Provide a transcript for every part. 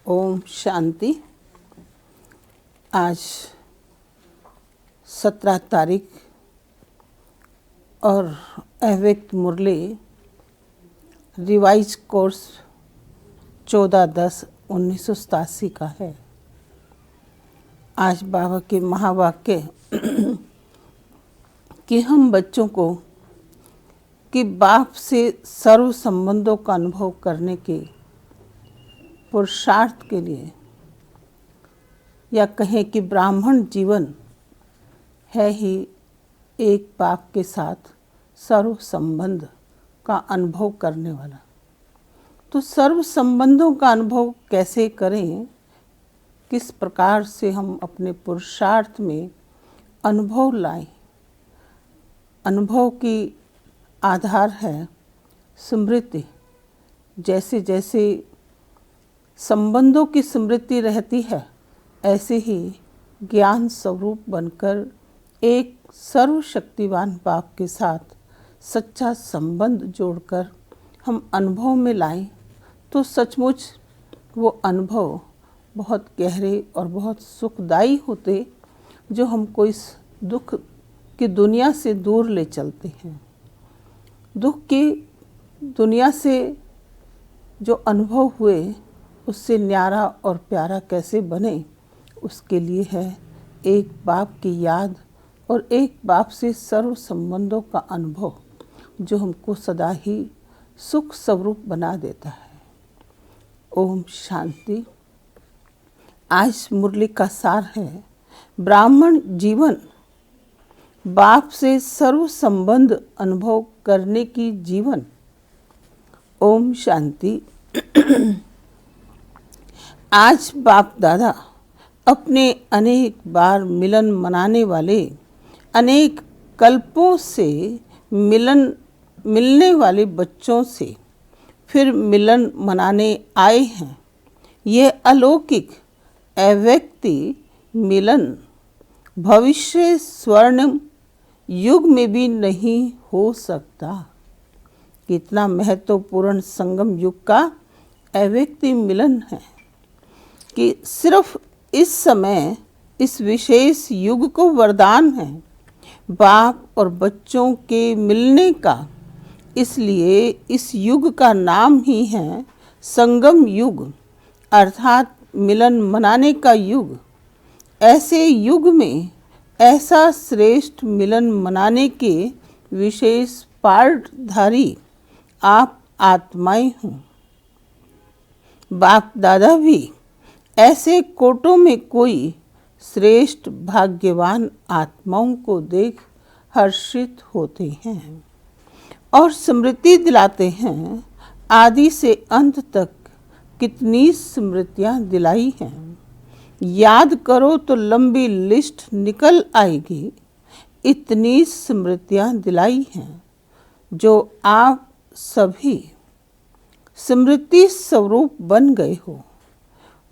ओम शांति। आज 17 तारीख और अव्यक्त मुरली रिवाइज कोर्स 14/10/1987 का है। आज बाबा के महावाक्य कि हम बच्चों को कि बाप से सर्व संबंधों का अनुभव करने के पुरुषार्थ के लिए, या कहें कि ब्राह्मण जीवन है ही एक बाप के साथ सर्व संबंध का अनुभव करने वाला। तो सर्व संबंधों का अनुभव कैसे करें, किस प्रकार से हम अपने पुरुषार्थ में अनुभव लाएं। अनुभव की आधार है स्मृति। जैसे जैसे संबंधों की स्मृति रहती है, ऐसे ही ज्ञान स्वरूप बनकर एक सर्वशक्तिवान बाप के साथ सच्चा संबंध जोड़कर हम अनुभव में लाएं, तो सचमुच वो अनुभव बहुत गहरे और बहुत सुखदायी होते, जो हमको इस दुख की दुनिया से दूर ले चलते हैं। दुख की दुनिया से जो अनुभव हुए, उससे न्यारा और प्यारा कैसे बने, उसके लिए है एक बाप की याद और एक बाप से सर्व संबंधों का अनुभव, जो हमको सदा ही सुख स्वरूप बना देता है। ओम शांति। आज मुरली का सार है ब्राह्मण जीवन बाप से सर्व संबंध अनुभव करने की जीवन। ओम शांति। आज बाप दादा अपने अनेक बार मिलन मनाने वाले, अनेक कल्पों से मिलने वाले बच्चों से फिर मिलन मनाने आए हैं। यह अलौकिक अव्यक्ति मिलन भविष्य स्वर्णिम युग में भी नहीं हो सकता। कितना महत्वपूर्ण संगम युग का अव्यक्ति मिलन है कि सिर्फ इस समय इस विशेष युग को वरदान है बाप और बच्चों के मिलने का। इसलिए इस युग का नाम ही है संगम युग, अर्थात मिलन मनाने का युग। ऐसे युग में ऐसा श्रेष्ठ मिलन मनाने के विशेष पाठधारी आप आत्माएं हों। बाप दादा भी ऐसे कोटों में कोई श्रेष्ठ भाग्यवान आत्माओं को देख हर्षित होते हैं और स्मृति दिलाते हैं। आदि से अंत तक कितनी स्मृतियां दिलाई हैं, याद करो तो लंबी लिस्ट निकल आएगी। इतनी स्मृतियां दिलाई हैं, जो आप सभी स्मृति स्वरूप बन गए हो।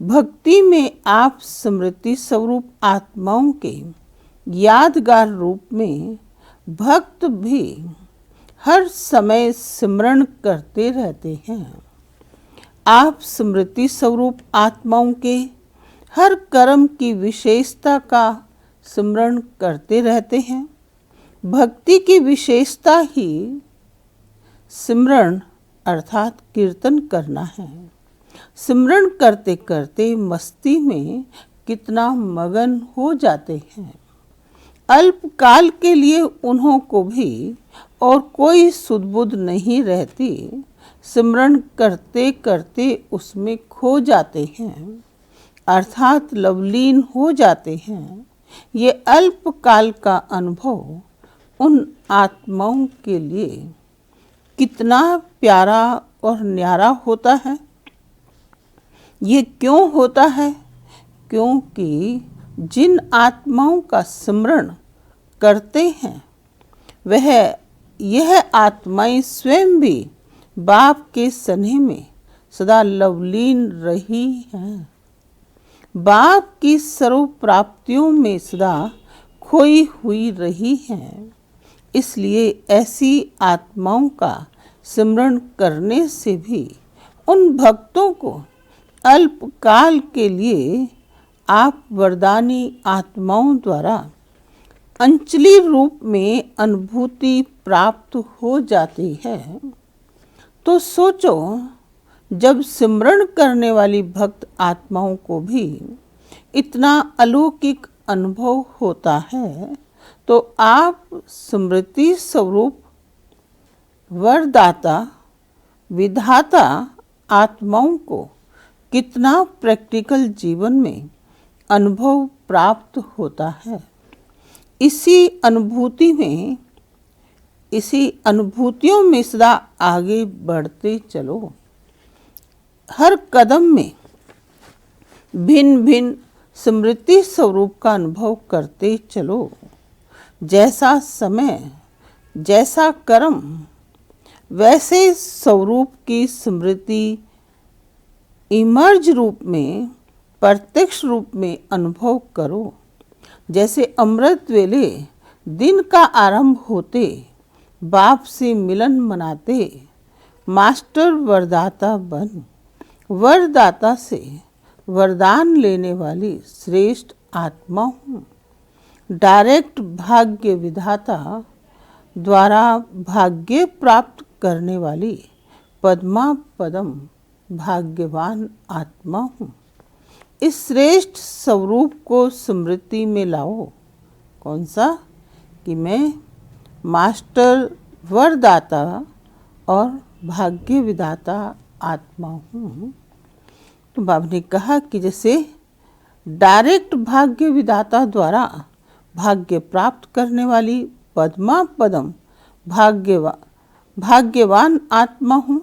भक्ति में आप स्मृति स्वरूप आत्माओं के यादगार रूप में भक्त भी हर समय स्मरण करते रहते हैं। आप स्मृति स्वरूप आत्माओं के हर कर्म की विशेषता का स्मरण करते रहते हैं। भक्ति की विशेषता ही सिमरण अर्थात कीर्तन करना है। सिमरण करते करते मस्ती में कितना मगन हो जाते हैं। अल्पकाल के लिए उन्हों को भी और कोई सुध-बुध नहीं रहती। सिमरण करते करते उसमें खो जाते हैं, अर्थात लवलीन हो जाते हैं। ये अल्पकाल का अनुभव उन आत्माओं के लिए कितना प्यारा और न्यारा होता है। ये क्यों होता है? क्योंकि जिन आत्माओं का स्मरण करते हैं, यह आत्माएं स्वयं भी बाप के स्नेह में सदा लवलीन रही हैं। बाप की सर्व प्राप्तियों में सदा खोई हुई रही हैं। इसलिए ऐसी आत्माओं का सिमरन करने से भी उन भक्तों को अल्पकाल के लिए आप वरदानी आत्माओं द्वारा अंचली रूप में अनुभूति प्राप्त हो जाती है। तो सोचो, जब सिमरन करने वाली भक्त आत्माओं को भी इतना अलौकिक अनुभव होता है, तो आप स्मृति स्वरूप वरदाता विधाता आत्माओं को कितना प्रैक्टिकल जीवन में अनुभव प्राप्त होता है। इसी अनुभूतियों में सदा आगे बढ़ते चलो। हर कदम में भिन्न भिन्न स्मृति स्वरूप का अनुभव करते चलो। जैसा समय, जैसा कर्म, वैसे स्वरूप की स्मृति इमर्ज रूप में, प्रत्यक्ष रूप में अनुभव करो। जैसे अमृत वेले दिन का आरंभ होते बाप से मिलन मनाते मास्टर वरदाता बन वरदाता से वरदान लेने वाली श्रेष्ठ आत्मा हूँ। डायरेक्ट भाग्य विधाता द्वारा भाग्य प्राप्त करने वाली पद्मा पदम भाग्यवान आत्मा हूँ। इस श्रेष्ठ स्वरूप को स्मृति में लाओ। कौन सा? कि मैं मास्टर वरदाता और भाग्य विधाता आत्मा हूँ। तो बाबा ने कहा कि जैसे डायरेक्ट भाग्य विधाता द्वारा भाग्य प्राप्त करने वाली पद्मा पदम भाग्यवान आत्मा हूँ।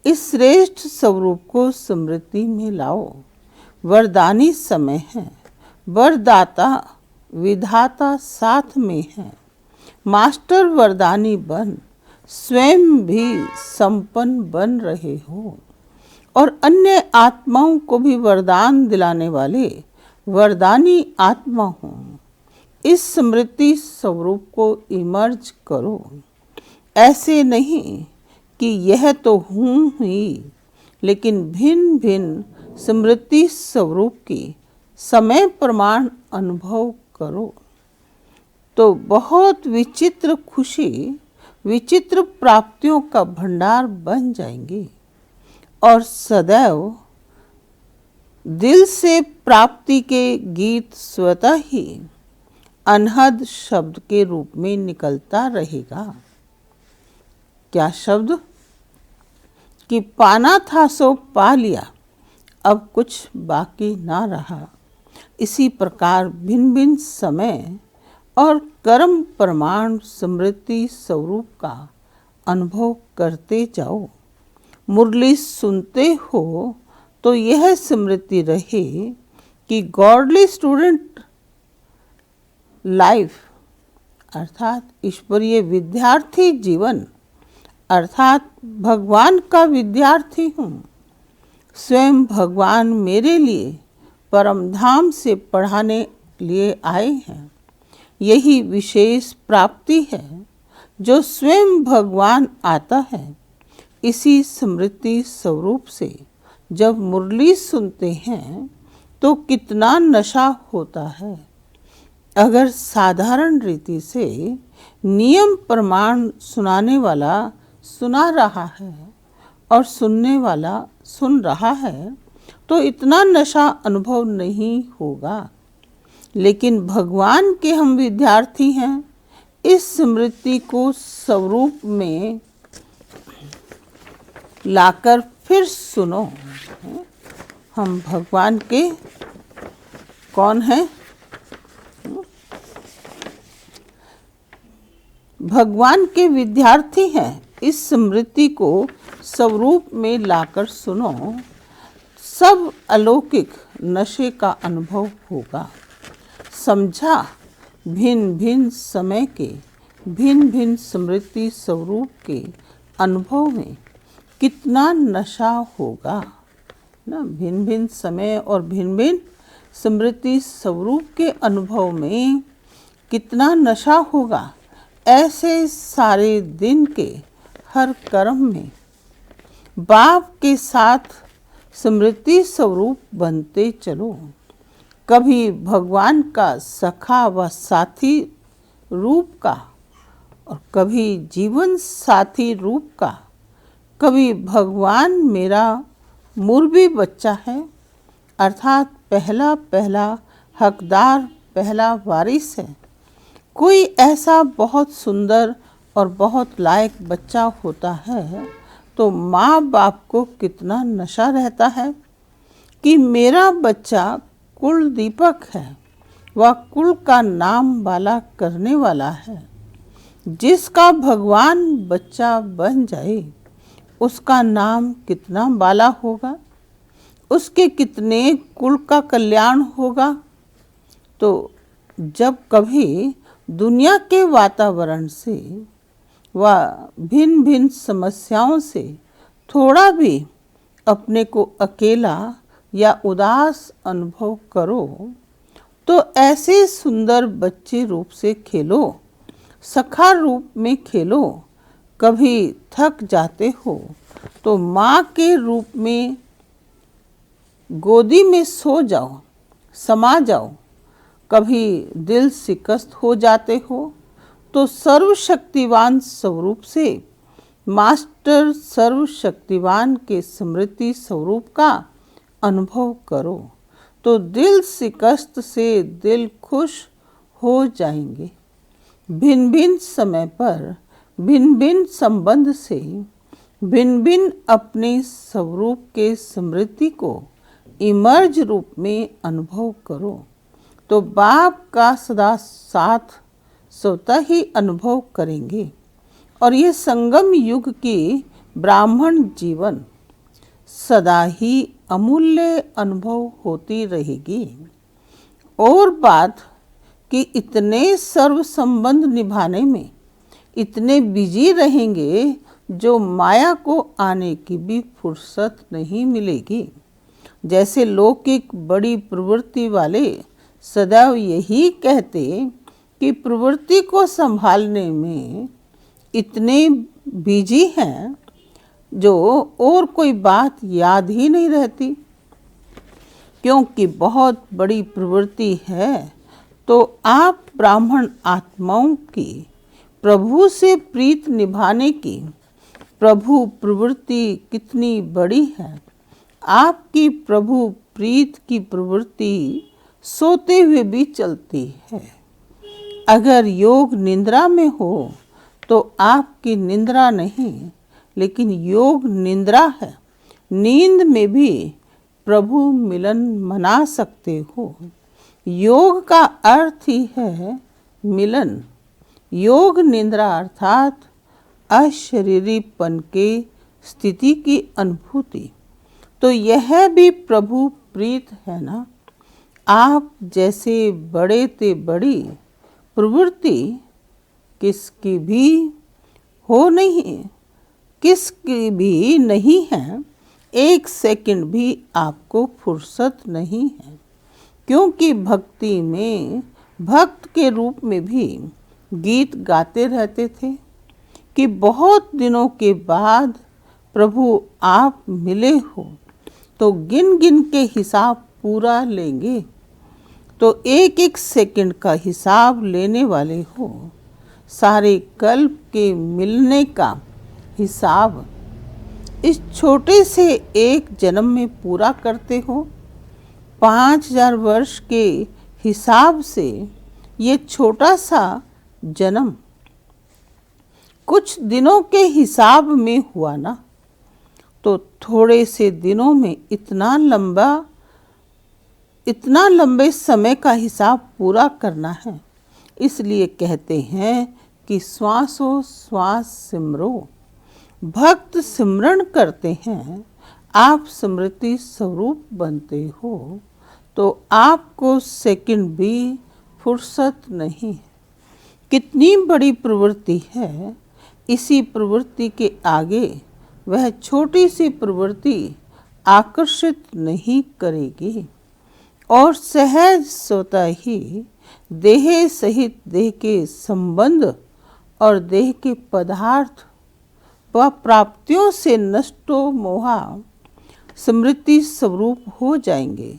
इस श्रेष्ठ स्वरूप को स्मृति में लाओ। वरदानी समय है, वरदाता विधाता साथ में है। मास्टर वरदानी बन स्वयं भी संपन्न बन रहे हो और अन्य आत्माओं को भी वरदान दिलाने वाले वरदानी आत्मा हो। इस स्मृति स्वरूप को इमर्ज करो। ऐसे नहीं कि यह तो हूँ ही, लेकिन भिन्न भिन्न स्मृति स्वरूप की समय प्रमाण अनुभव करो। तो बहुत विचित्र खुशी, विचित्र प्राप्तियों का भंडार बन जाएंगी और सदैव दिल से प्राप्ति के गीत स्वतः ही अनहद शब्द के रूप में निकलता रहेगा। क्या शब्द? कि पाना था सो पा लिया, अब कुछ बाकी ना रहा। इसी प्रकार भिन्न भिन्न समय और कर्म प्रमाण स्मृति स्वरूप का अनुभव करते जाओ। मुरली सुनते हो तो यह स्मृति रहे कि गॉडली स्टूडेंट लाइफ अर्थात ईश्वरीय विद्यार्थी जीवन अर्थात भगवान का विद्यार्थी हूँ। स्वयं भगवान मेरे लिए परम धाम से पढ़ाने लिए आए हैं। यही विशेष प्राप्ति है जो स्वयं भगवान आता है। इसी स्मृति स्वरूप से जब मुरली सुनते हैं तो कितना नशा होता है। अगर साधारण रीति से नियम प्रमाण सुनाने वाला सुना रहा है और सुनने वाला सुन रहा है तो इतना नशा अनुभव नहीं होगा। लेकिन भगवान के हम विद्यार्थी हैं। इस स्मृति को स्वरूप में लाकर फिर सुनो। हम भगवान के कौन हैं? भगवान के विद्यार्थी हैं। इस स्मृति को स्वरूप में लाकर सुनो। सब अलौकिक नशे का अनुभव होगा। समझा? भिन्न भिन्न समय के भिन्न भिन्न स्मृति स्वरूप के अनुभव में कितना नशा होगा ना। भिन्न भिन्न समय और भिन्न भिन्न स्मृति स्वरूप के अनुभव में कितना नशा होगा। ऐसे सारे दिन के हर कर्म में बाप के साथ स्मृति स्वरूप बनते चलो। कभी भगवान का सखा व साथी रूप का और कभी जीवन साथी रूप का। कभी भगवान मेरा मुर्बी बच्चा है, अर्थात पहला पहला हकदार, पहला वारिस है। कोई ऐसा बहुत सुंदर और बहुत लायक बच्चा होता है तो माँ बाप को कितना नशा रहता है कि मेरा बच्चा कुल दीपक है, वह कुल का नाम वाला करने वाला है। जिसका भगवान बच्चा बन जाए उसका नाम कितना बाला होगा, उसके कितने कुल का कल्याण होगा। तो जब कभी दुनिया के वातावरण से व भिन्न भिन्न समस्याओं से थोड़ा भी अपने को अकेला या उदास अनुभव करो तो ऐसे सुंदर बच्चे रूप से खेलो, सखा रूप में खेलो। कभी थक जाते हो तो माँ के रूप में गोदी में सो जाओ, समा जाओ। कभी दिल शिकस्त हो जाते हो तो सर्वशक्तिवान स्वरूप से मास्टर सर्वशक्तिवान के स्मृति स्वरूप का अनुभव करो तो दिल शिकस्त से दिल खुश हो जाएंगे। भिन्न भिन्न समय पर भिन्न भिन्न संबंध से भिन्न भिन्न अपने स्वरूप के स्मृति को इमर्ज रूप में अनुभव करो तो बाप का सदा साथ स्वतः ही अनुभव करेंगे। और ये संगम युग की ब्राह्मण जीवन सदा ही अमूल्य अनुभव होती रहेगी। और बात कि इतने सर्व संबंध निभाने में इतने बिजी रहेंगे जो माया को आने की भी फुर्सत नहीं मिलेगी। जैसे लौकिक बड़ी प्रवृत्ति वाले सदैव यही कहते कि प्रवृत्ति को संभालने में इतने बिजी हैं जो और कोई बात याद ही नहीं रहती, क्योंकि बहुत बड़ी प्रवृत्ति है। तो आप ब्राह्मण आत्माओं की प्रभु से प्रीत निभाने की प्रभु प्रवृत्ति कितनी बड़ी है। आपकी प्रभु प्रीत की प्रवृत्ति सोते हुए भी चलती है। अगर योग निद्रा में हो तो आपकी निद्रा नहीं, लेकिन योग निद्रा है। नींद में भी प्रभु मिलन मना सकते हो। योग का अर्थ ही है मिलन। योग निद्रा अर्थात अशरीरीपन के स्थिति की अनुभूति। तो यह भी प्रभु प्रीत है ना। आप जैसे बड़े ते बड़ी प्रवृत्ति किसकी भी हो नहीं, किसकी भी नहीं है। एक सेकंड भी आपको फुर्सत नहीं है, क्योंकि भक्ति में भक्त के रूप में भी गीत गाते रहते थे कि बहुत दिनों के बाद प्रभु आप मिले हो तो गिन गिन के हिसाब पूरा लेंगे। तो एक एक सेकंड का हिसाब लेने वाले हो, सारे कल्प के मिलने का हिसाब इस छोटे से एक जन्म में पूरा करते हो। 5000 वर्ष के हिसाब से ये छोटा सा जन्म कुछ दिनों के हिसाब में हुआ ना। तो थोड़े से दिनों में इतना लंबे समय का हिसाब पूरा करना है। इसलिए कहते हैं कि श्वासों श्वास सिमरो। भक्त सिमरण करते हैं, आप स्मृति स्वरूप बनते हो तो आपको सेकंड भी फुर्सत नहीं। कितनी बड़ी प्रवृत्ति है, इसी प्रवृत्ति के आगे वह छोटी सी प्रवृत्ति आकर्षित नहीं करेगी और सहज स्वतः ही देह सहित देह के संबंध और देह के पदार्थ व प्राप्तियों से नष्टो मोहा स्मृति स्वरूप हो जाएंगे।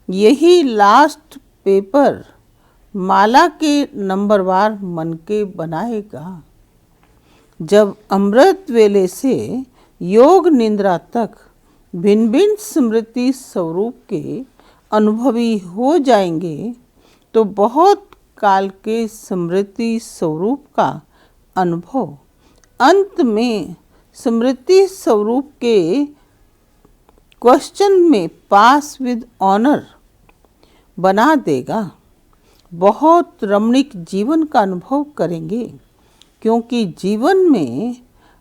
यही लास्ट पेपर माला के नंबरवार मन के बनाएगा। जब अमृत वेले से योग निद्रा तक भिन्न भिन्न स्मृति स्वरूप के अनुभवी हो जाएंगे तो बहुत काल के स्मृति स्वरूप का अनुभव अंत में स्मृति स्वरूप के क्वेश्चन में पास विद ऑनर बना देगा। बहुत रमणीक जीवन का अनुभव करेंगे, क्योंकि जीवन में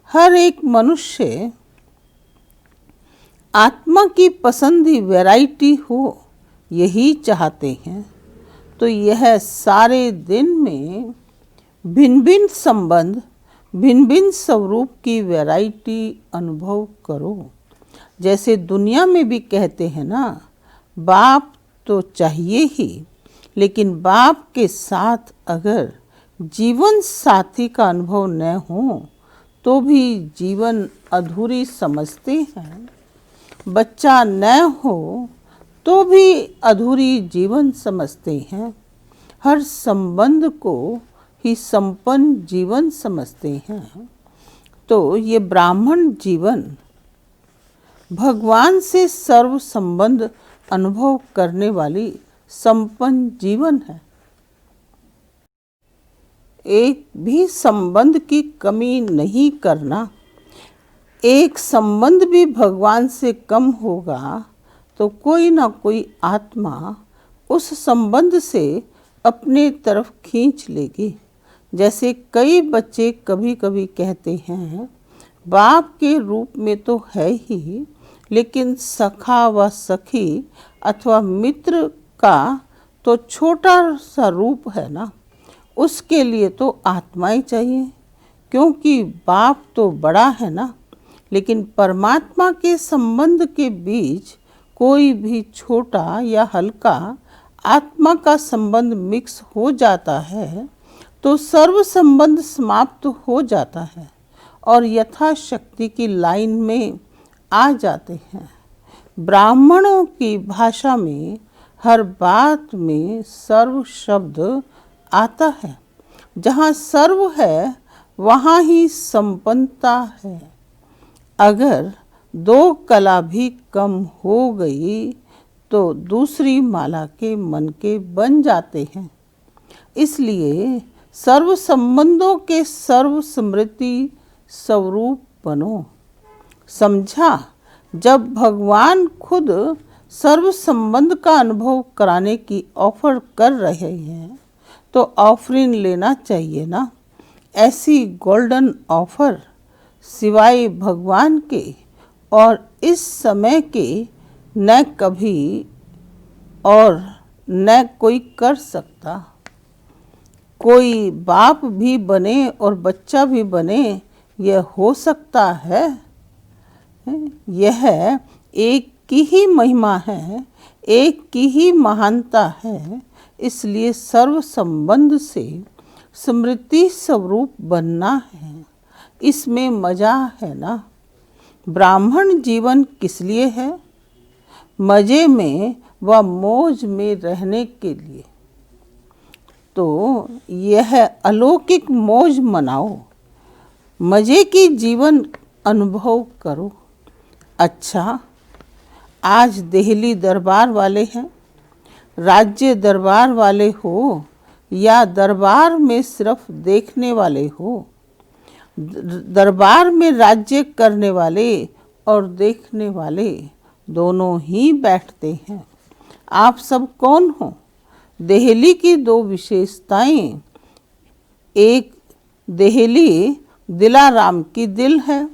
हर एक मनुष्य आत्मा की पसंदी वैरायटी हो यही चाहते हैं। तो यह सारे दिन में भिन्न भिन्न संबंध भिन्न भिन्न स्वरूप की वैरायटी अनुभव करो। जैसे दुनिया में भी कहते हैं ना, बाप तो चाहिए ही, लेकिन बाप के साथ अगर जीवन साथी का अनुभव न हो तो भी जीवन अधूरी समझते हैं। बच्चा न हो तो भी अधूरी जीवन समझते हैं। हर संबंध को ही संपन्न जीवन समझते हैं। तो ये ब्राह्मण जीवन भगवान से सर्व संबंध अनुभव करने वाली संपन्न जीवन है। एक भी संबंध की कमी नहीं करना। एक संबंध भी भगवान से कम होगा तो कोई ना कोई आत्मा उस संबंध से अपने तरफ खींच लेगी। जैसे कई बच्चे कभी कभी कहते हैं, बाप के रूप में तो है ही, लेकिन सखा व सखी अथवा मित्र का तो छोटा सा रूप है ना, उसके लिए तो आत्माएं चाहिए, क्योंकि बाप तो बड़ा है ना। लेकिन परमात्मा के संबंध के बीच कोई भी छोटा या हल्का आत्मा का संबंध मिक्स हो जाता है तो सर्व संबंध समाप्त हो जाता है और यथाशक्ति की लाइन में आ जाते हैं। ब्राह्मणों की भाषा में हर बात में सर्व शब्द आता है। जहाँ सर्व है वहाँ ही संपन्नता है। अगर दो कला भी कम हो गई तो दूसरी माला के मन के बन जाते हैं। इसलिए सर्व संबंधों के सर्व स्मृति स्वरूप बनो। समझा? जब भगवान खुद सर्व संबंध का अनुभव कराने की ऑफर कर रहे हैं तो ऑफरिंग लेना चाहिए ना। ऐसी गोल्डन ऑफर सिवाय भगवान के और इस समय के न कभी और न कोई कर सकता। कोई बाप भी बने और बच्चा भी बने, यह हो सकता है? यह एक की ही महिमा है, एक की ही महानता है। इसलिए सर्व संबंध से स्मृति स्वरूप बनना है। इसमें मजा है ना। ब्राह्मण जीवन किस लिए है? मजे में व मौज में रहने के लिए। तो यह अलौकिक मौज मनाओ, मजे की जीवन अनुभव करो। अच्छा, आज दिल्ली दरबार वाले हैं, राज्य दरबार वाले हो या दरबार में सिर्फ देखने वाले हो। दरबार में राज्य करने वाले और देखने वाले दोनों ही बैठते हैं। आप सब कौन हो? दिल्ली की दो विशेषताएं, एक दिल्ली दिलाराम की दिल है,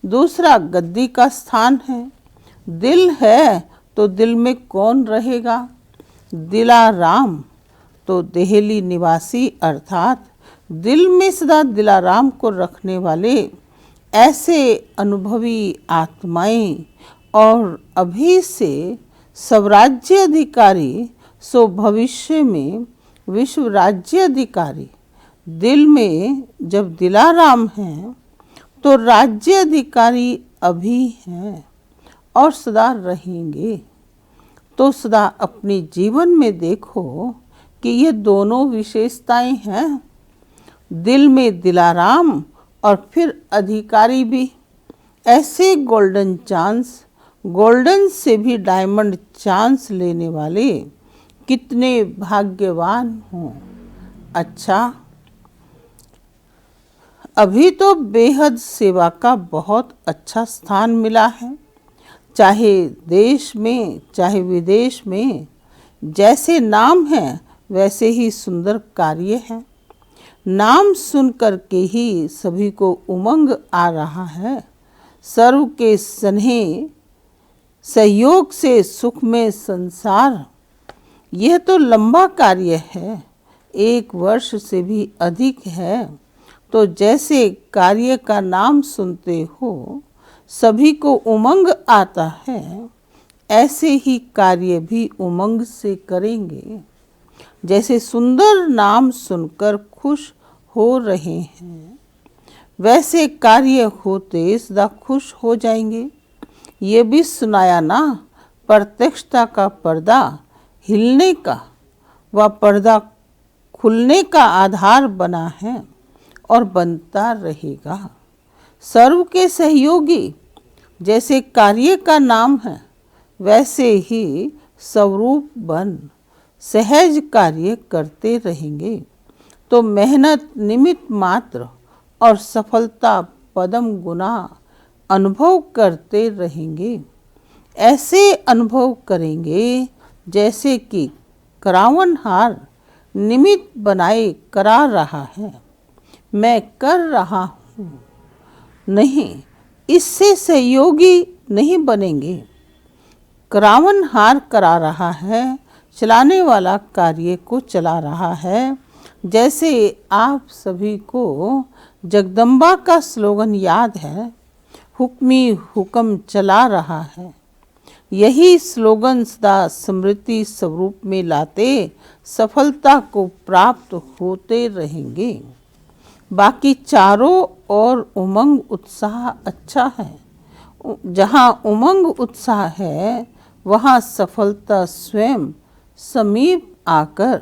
दूसरा गद्दी का स्थान है। दिल है तो दिल में कौन रहेगा? दिलाराम तो दिल्ली निवासी अर्थात दिल में सदा दिलाराम को रखने वाले ऐसे अनुभवी आत्माएं और अभी से स्वराज्य अधिकारी सो भविष्य में विश्व राज्य अधिकारी। दिल में जब दिलाराम हैं तो राज्य अधिकारी अभी हैं और सदा रहेंगे। तो सदा अपने जीवन में देखो कि ये दोनों विशेषताएं हैं, दिल में दिलाराम और फिर अधिकारी भी। ऐसे गोल्डन चांस, गोल्डन से भी डायमंड चांस लेने वाले कितने भाग्यवान हों। अच्छा, अभी तो बेहद सेवा का बहुत अच्छा स्थान मिला है, चाहे देश में चाहे विदेश में। जैसे नाम है वैसे ही सुंदर कार्य है। नाम सुन कर के ही सभी को उमंग आ रहा है। सर्व के स्नेह सहयोग से सुख में संसार। यह तो लंबा कार्य है, 1 वर्ष से भी अधिक है। तो जैसे कार्य का नाम सुनते हो सभी को उमंग आता है, ऐसे ही कार्य भी उमंग से करेंगे। जैसे सुंदर नाम सुनकर खुश हो रहे हैं, वैसे कार्य होते सदा खुश हो जाएंगे। ये भी सुनाया ना, प्रत्यक्षता का पर्दा हिलने का व पर्दा खुलने का आधार बना है और बनता रहेगा। सर्व के सहयोगी जैसे कार्य का नाम है, वैसे ही स्वरूप बन सहज कार्य करते रहेंगे। तो मेहनत निमित्त मात्र और सफलता पदम गुना अनुभव करते रहेंगे। ऐसे अनुभव करेंगे जैसे कि करावनहार निमित्त बनाए करा रहा है, मैं कर रहा हूँ। नहीं, इससे सहयोगी नहीं बनेंगे। करावनहार करा रहा है, चलाने वाला कार्य को चला रहा है। जैसे आप सभी को जगदम्बा का स्लोगन याद है, हुक्मी हुक्म चला रहा है। यही स्लोगन सदा स्मृति स्वरूप में लाते सफलता को प्राप्त होते रहेंगे। बाकी चारों ओर उमंग उत्साह अच्छा है। जहाँ उमंग उत्साह है वहाँ सफलता स्वयं समीप आकर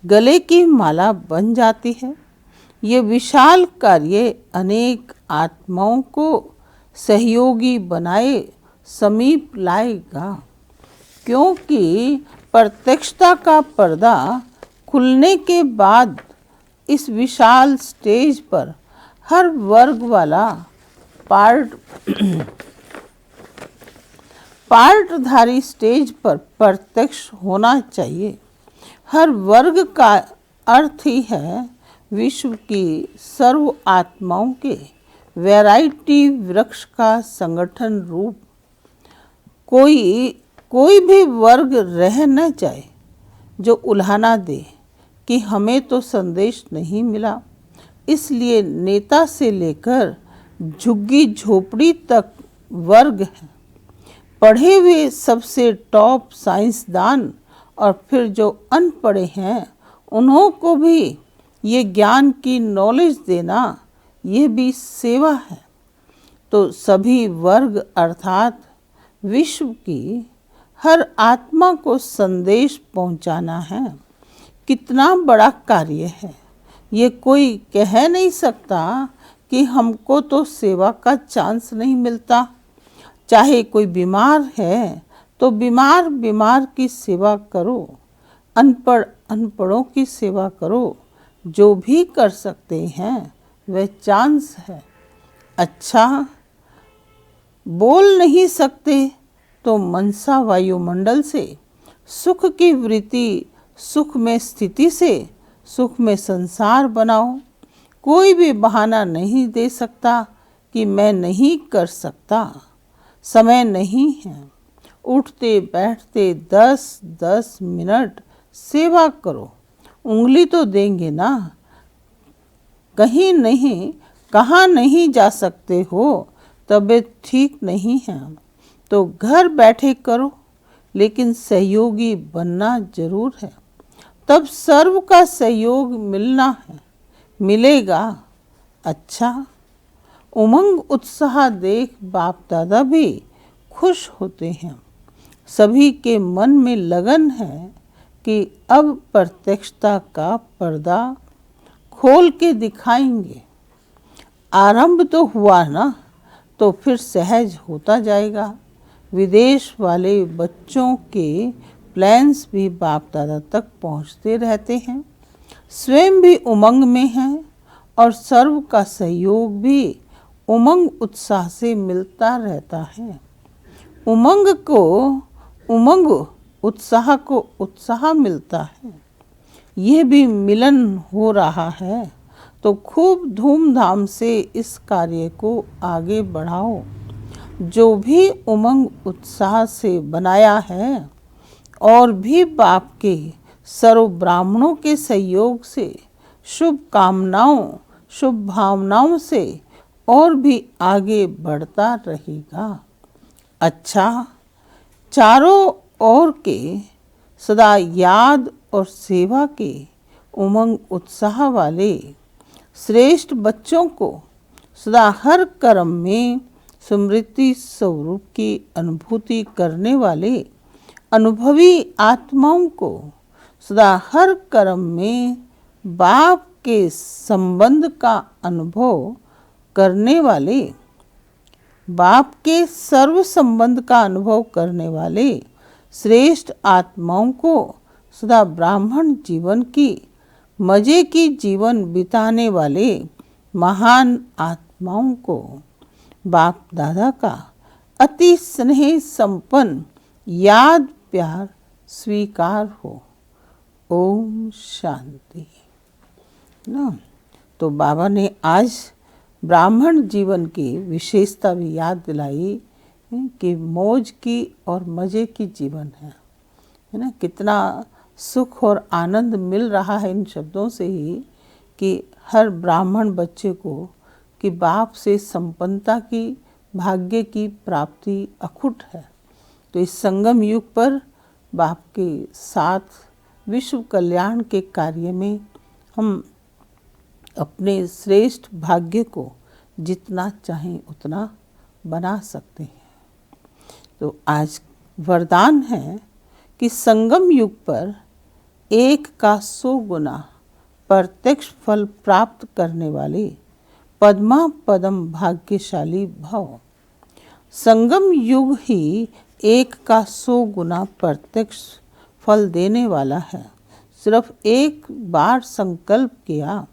गले की माला बन जाती है। ये विशाल कार्य अनेक आत्माओं को सहयोगी बनाए समीप लाएगा, क्योंकि प्रत्यक्षता का पर्दा खुलने के बाद इस विशाल स्टेज पर हर वर्ग वाला पार्टधारी स्टेज पर प्रत्यक्ष होना चाहिए। हर वर्ग का अर्थ ही है विश्व की सर्व आत्माओं के वैरायटी वृक्ष का संगठन रूप। कोई भी वर्ग रह न जाए जो उल्हाना दे कि हमें तो संदेश नहीं मिला। इसलिए नेता से लेकर झुग्गी झोपड़ी तक वर्ग हैं। पढ़े हुए सबसे टॉप साइंसदान और फिर जो अनपढ़े हैं उन्हों को भी ये ज्ञान की नॉलेज देना, ये भी सेवा है। तो सभी वर्ग अर्थात विश्व की हर आत्मा को संदेश पहुंचाना है। कितना बड़ा कार्य है, ये कोई कह नहीं सकता कि हमको तो सेवा का चांस नहीं मिलता। चाहे कोई बीमार है तो बीमार की सेवा करो, अनपढ़ अनपढ़ों की सेवा करो। जो भी कर सकते हैं वह चांस है। अच्छा, बोल नहीं सकते तो मनसा वायुमंडल से सुख की वृत्ति, सुख में स्थिति से सुख में संसार बनाओ। कोई भी बहाना नहीं दे सकता कि मैं नहीं कर सकता, समय नहीं है। उठते बैठते 10-10 मिनट सेवा करो। उंगली तो देंगे ना, कहीं नहीं कहाँ नहीं जा सकते हो, तबीयत ठीक नहीं है तो घर बैठे करो, लेकिन सहयोगी बनना जरूर है। तब सर्व का सहयोग मिलना है, मिलेगा। अच्छा, उमंग उत्साह देख बाप दादा भी खुश होते हैं। सभी के मन में लगन है कि अब प्रत्यक्षता का पर्दा खोल के दिखाएंगे। आरंभ तो हुआ ना, तो फिर सहज होता जाएगा। विदेश वाले बच्चों के प्लान्स भी बाप दादा तक पहुंचते रहते हैं। स्वयं भी उमंग में हैं और सर्व का सहयोग भी उमंग उत्साह से मिलता रहता है। उमंग उत्साह को उत्साह मिलता है। यह भी मिलन हो रहा है, तो खूब धूमधाम से इस कार्य को आगे बढ़ाओ। जो भी उमंग उत्साह से बनाया है और भी बाप के सर्व ब्राह्मणों के सहयोग से, शुभ कामनाओं, शुभ भावनाओं से और भी आगे बढ़ता रहेगा। अच्छा, चारों ओर के सदा याद और सेवा के उमंग उत्साह वाले श्रेष्ठ बच्चों को सदा हर कर्म में स्मृति स्वरूप की अनुभूति करने वाले अनुभवी आत्माओं को सदा हर कर्म में बाप के संबंध का अनुभव करने वाले, बाप के सर्व संबंध का अनुभव करने वाले श्रेष्ठ आत्माओं को सदा ब्राह्मण जीवन की मजे की जीवन बिताने वाले महान आत्माओं को बाप दादा का अति स्नेह संपन्न याद प्यार स्वीकार हो। ओम शांति। ना, तो बाबा ने आज ब्राह्मण जीवन की विशेषता भी याद दिलाई कि मौज की और मज़े की जीवन है ना। कितना सुख और आनंद मिल रहा है इन शब्दों से ही कि हर ब्राह्मण बच्चे को कि बाप से संपन्नता की, भाग्य की प्राप्ति अखुट है। तो इस संगम युग पर बाप के साथ विश्व कल्याण के कार्य में हम अपने श्रेष्ठ भाग्य को जितना चाहें उतना बना सकते हैं। तो आज वरदान है कि संगम युग पर 1 का 100 गुना प्रत्यक्ष फल प्राप्त करने वाले पद्मा पदम भाग्यशाली भव। संगम युग ही 1 का 100 गुना प्रत्यक्ष फल देने वाला है। सिर्फ एक बार संकल्प किया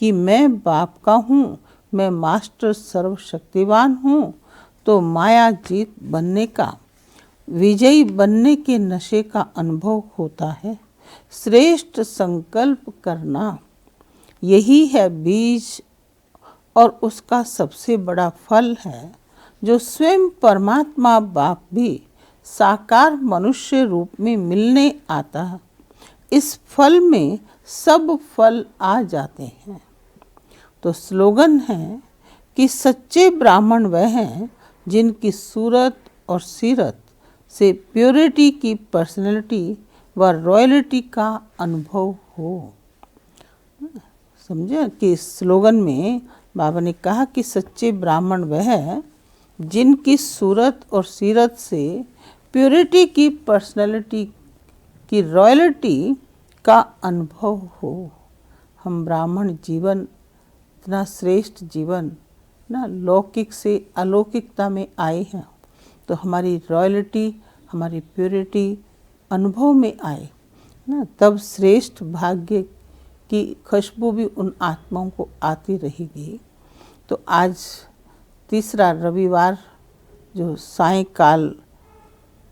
कि मैं बाप का हूँ, मैं मास्टर सर्वशक्तिवान हूँ, तो माया जीत बनने का, विजयी बनने के नशे का अनुभव होता है। श्रेष्ठ संकल्प करना यही है बीज और उसका सबसे बड़ा फल है, जो स्वयं परमात्मा बाप भी साकार मनुष्य रूप में मिलने आता है। इस फल में सब फल आ जाते हैं। तो स्लोगन है कि सच्चे ब्राह्मण वह हैं जिनकी सूरत और सीरत से प्योरिटी की पर्सनैलिटी व रॉयल्टी का अनुभव हो। समझे कि स्लोगन में बाबा ने कहा कि सच्चे ब्राह्मण वह है जिनकी सूरत और सीरत से प्योरिटी की पर्सनैलिटी की रॉयल्टी का अनुभव हो। हम ब्राह्मण जीवन इतना श्रेष्ठ जीवन ना, लौकिक से अलौकिकता में आए हैं, तो हमारी रॉयल्टी, हमारी प्योरिटी अनुभव में आए ना, तब श्रेष्ठ भाग्य की खुशबू भी उन आत्माओं को आती रहेगी। तो आज तीसरा रविवार जो सायंकाल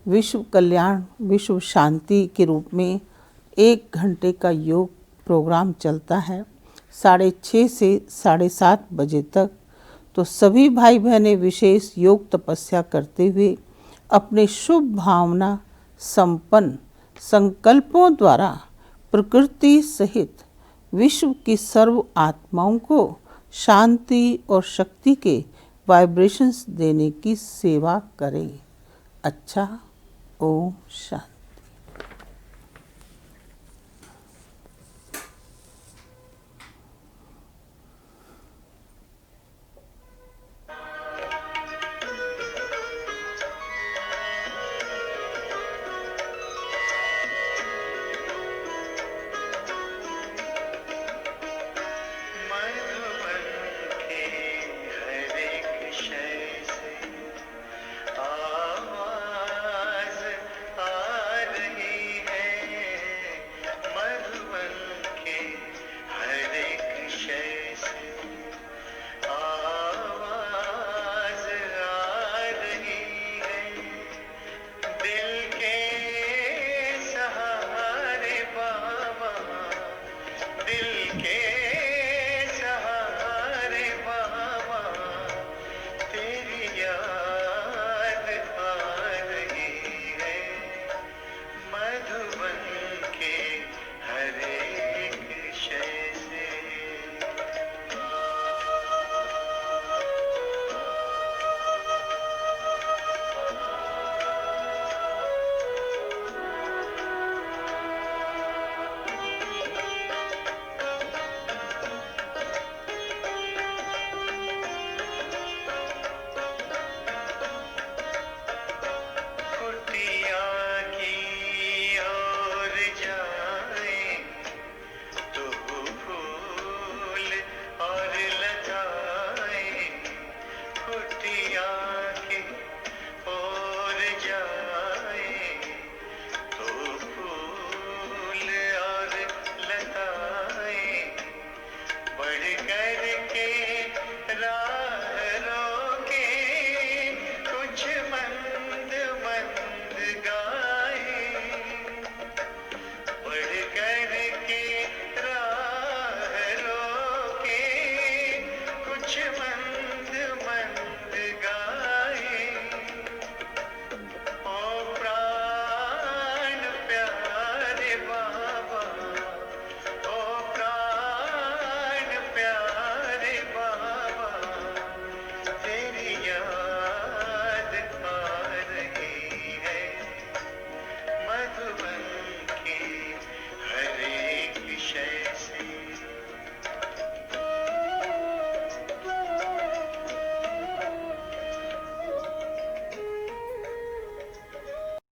विश्व कल्याण, विश्व शांति के रूप में 1 घंटे का योग प्रोग्राम चलता है 6:30 से 7:30 बजे तक। तो सभी भाई बहनें विशेष योग तपस्या करते हुए अपने शुभ भावना संपन्न संकल्पों द्वारा प्रकृति सहित विश्व की सर्व आत्माओं को शांति और शक्ति के वाइब्रेशंस देने की सेवा करें। अच्छा, ओम शांति।